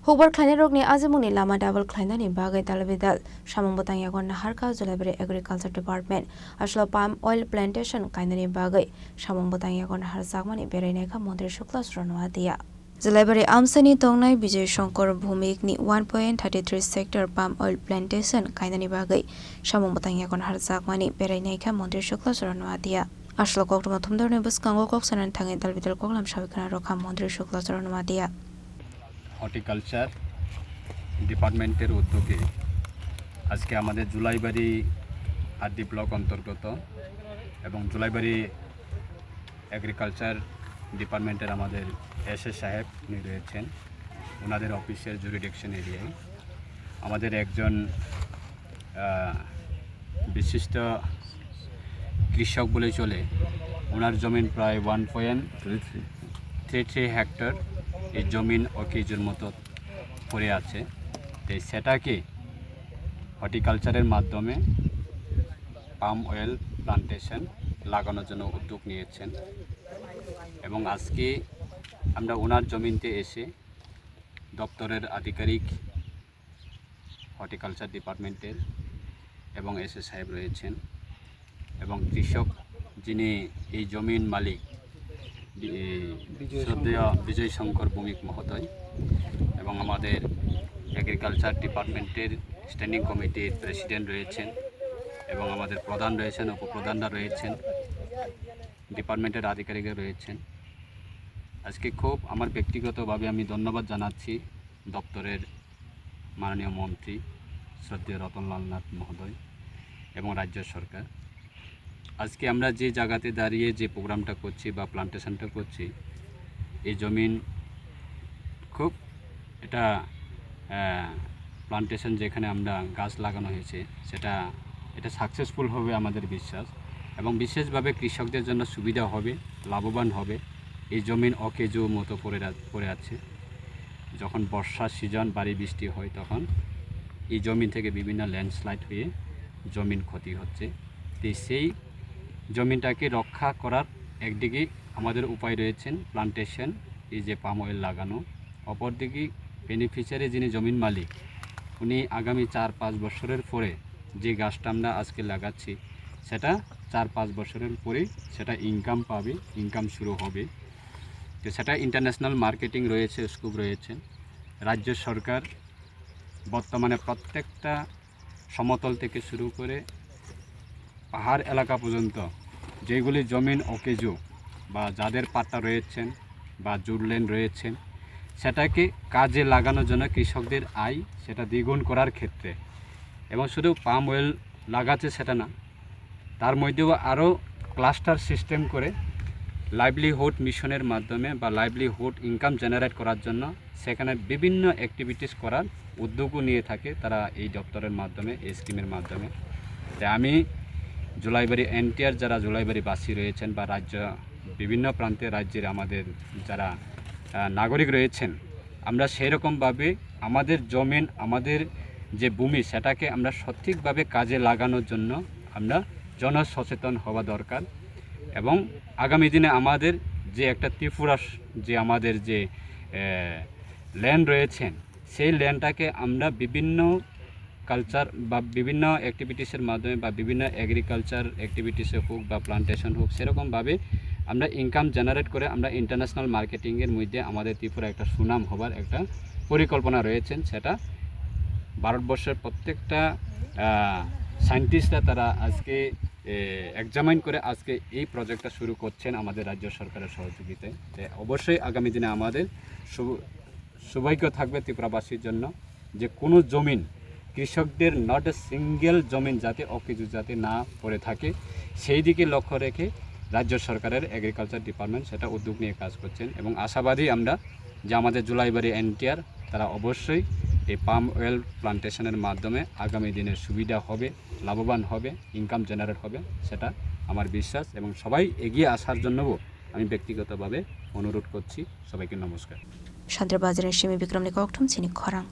Hubar Kleine Rogni Azimuni Lama Double Kleine Bagai Talabidal, Shamon Botanyagon Harka Zulabri Agriculture Department, Ashla Palm Oil Plantation Kainani Bagai, Shamon Botanyagon Harzakmani Bereneka Montre Shuklas Ronwadia. Zulabri Amsani Tongnai Bijay Shankar Bhumik ni 1.33 sector palm oil plantation Kainani Bagai, Shamon Botanyagon Harzakmani Bereneka Montre Shuklas Ronwadia. Ashla Kokma Tumdor Nebus Kango Koksan and Tangi Dalvidal Koklam Shavikana Roka Montre Shuklas Ronwadia. Horticulture ডিপার্টমেন্টের উদ্যোগে আজকে আমাদের Julaibari RD block অন্তর্গত এবং Julaibari agriculture ডিপার্টমেন্টের আমাদের SS সাহেব রয়েছেন ওনাদের অফিসের জুরিডিকশন এরিয়ায় আমাদের একজন বিশিষ্ট কৃষক বলে চলে ওনার জমিন প্রায় 1.33 হেক্টর এই জমিন অকেজুর মতো পড়ে আছে তো সেটাকে হর্টিকালচারের মাধ্যমে পাম অয়েল প্লান্টেশন লাগানোর জন্য উদ্যোগ নিয়েছেন এবং আজকে আমরা ওনার জমিতে এসে দপ্তরের আধিকারিক হর্টিকালচার ডিপার্টমেন্টের এবং এসএস সাহেব রয়েছেন এবং কৃষক যিনি এই জমির মালিক শ্রদ্ধেয় বিজয় শঙ্কর ভৌমিক মহোদয় এবং আমাদের এগ্রিকালচার ডিপার্টমেন্টের স্ট্যান্ডিং কমিটির প্রেসিডেন্ট রয়েছেন এবং আমাদের প্রধান রয়েছেন উপপ্রধানরা রয়েছেন ডিপার্টমেন্টের আধিকারিকরা রয়েছেন আজকে খুব আমার ব্যক্তিগতভাবে আমি ধন্যবাদ জানাচ্ছি দপ্তরের মাননীয় মন্ত্রী শ্রদ্ধেয় রতনলাল নাথ মহোদয় এবং রাজ্য সরকার আজকে আমরা যে জায়গাতে দাঁড়িয়ে যে প্রোগ্রামটা করছি বা প্লান্টেশনটা করছি এই জমিন খুব এটা প্লান্টেশন যেখানে আমরা গাছ লাগানো হয়েছে এটা সাকসেসফুল হবে আমাদের বিশ্বাস এবং বিশেষভাবে কৃষকদের জন্য সুবিধা হবে লাভবান হবে এই জমিন অকেজু মতো পড়ে আছে যখন বর্ষার সিজন ভারী বৃষ্টি হয় তখন এই জমিন থেকে বিভিন্ন ল্যান্ডস্লাইড হয়ে জমিন ক্ষতি হচ্ছে তো সেই জমিটাকে রক্ষা করার একদিকে আমাদের উপায় রয়েছেন প্লান্টেশন এই যে পাম অয়েল লাগানো অপরদিকে বেনিফিশিয়ারি যিনি জমির মালিক উনি আগামী 4-5 বছরের পরে যে গাছটা আমরা আজকে লাগাচ্ছি সেটা 4-5 বছরের পরে সেটা ইনকাম পাবে ইনকাম শুরু হবে তো সেটা ইন্টারন্যাশনাল মার্কেটিং রয়েছে স্কোপ রয়েছে রাজ্য সরকার বর্তমানে প্রত্যেকটা সমতল থেকে শুরু করে পাহাড় এলাকা পর্যন্ত যেগুলি জমিন অকেজু বা যাদের পাট্টা রয়েছেন বা জুড়লেন রয়েছেন সেটাকে কাজে লাগানোর জন্য কৃষকদের আয় সেটা দ্বিগুণ করার ক্ষেত্রে এবং শুধু পাম অয়েল লাগাচ্ছে সেটা না তার মধ্যেও আরও ক্লাস্টার সিস্টেম করে লাইভলিহুড মিশনের মাধ্যমে বা লাইভলিহুড ইনকাম জেনারেট করার জন্য সেখানে বিভিন্ন অ্যাক্টিভিটিস করার উদ্যোগও নিয়ে থাকে তারা এই দপ্তরের মাধ্যমে এই স্কিমের মাধ্যমে তাই আমি জুলাইবাড়ি এনটিআর যারা জুলাইবাড়িবাসী রয়েছেন বা রাজ্য বিভিন্ন প্রান্তে রাজ্যের আমাদের যারা নাগরিক রয়েছেন আমরা সেই রকমভাবে আমাদের জমিন আমাদের যে ভূমি সেটাকে আমরা সঠিকভাবে কাজে লাগানোর জন্য আমরা জনসচেতন হওয়া দরকার এবং আগামী দিনে আমাদের যে একটা ত্রিপুরা যে আমাদের যে ল্যান্ড রয়েছেন সেই ল্যান্ডটাকে আমরা বিভিন্ন কালচার বা বিভিন্ন অ্যাক্টিভিটিসের মাধ্যমে বা বিভিন্ন এগ্রিকালচার অ্যাক্টিভিটিসে হোক বা প্লান্টেশন হোক সেরকমভাবে আমরা ইনকাম জেনারেট করে আমরা ইন্টারন্যাশনাল মার্কেটিংয়ের মধ্যে আমাদের ত্রিপুরা একটা সুনাম হবার একটা পরিকল্পনা রয়েছেন সেটা ভারতবর্ষের প্রত্যেকটা সায়েন্টিস্টরা তারা আজকে এক্সামাইন করে আজকে এই প্রজেক্টটা শুরু করছেন আমাদের রাজ্য সরকারের সহযোগিতায় অবশ্যই আগামী দিনে আমাদের সৌভাগ্য থাকবে ত্রিপুরাবাসীর জন্য যে কোনো জমিন কৃষকদের নট এ সিঙ্গেল জমিন যাতে অকেজু যাতে না পড়ে থাকে সেই দিকে লক্ষ্য রেখে রাজ্য সরকারের এগ্রিকালচার ডিপার্টমেন্ট সেটা উদ্যোগ নিয়ে কাজ করছেন এবং আশাবাদী আমরা যে আমাদের জুলাইবাড়ি এনটিআর তারা অবশ্যই এই পাম অয়েল প্লান্টেশনের মাধ্যমে আগামী দিনের সুবিধা হবে লাভবান হবে ইনকাম জেনারেট হবে সেটা আমার বিশ্বাস এবং সবাই এগিয়ে আসার জন্যও আমি ব্যক্তিগতভাবে অনুরোধ করছি সবাইকে নমস্কার শান্তির বাজারের সিমি বিক্রম নিকটম চিনি খরাং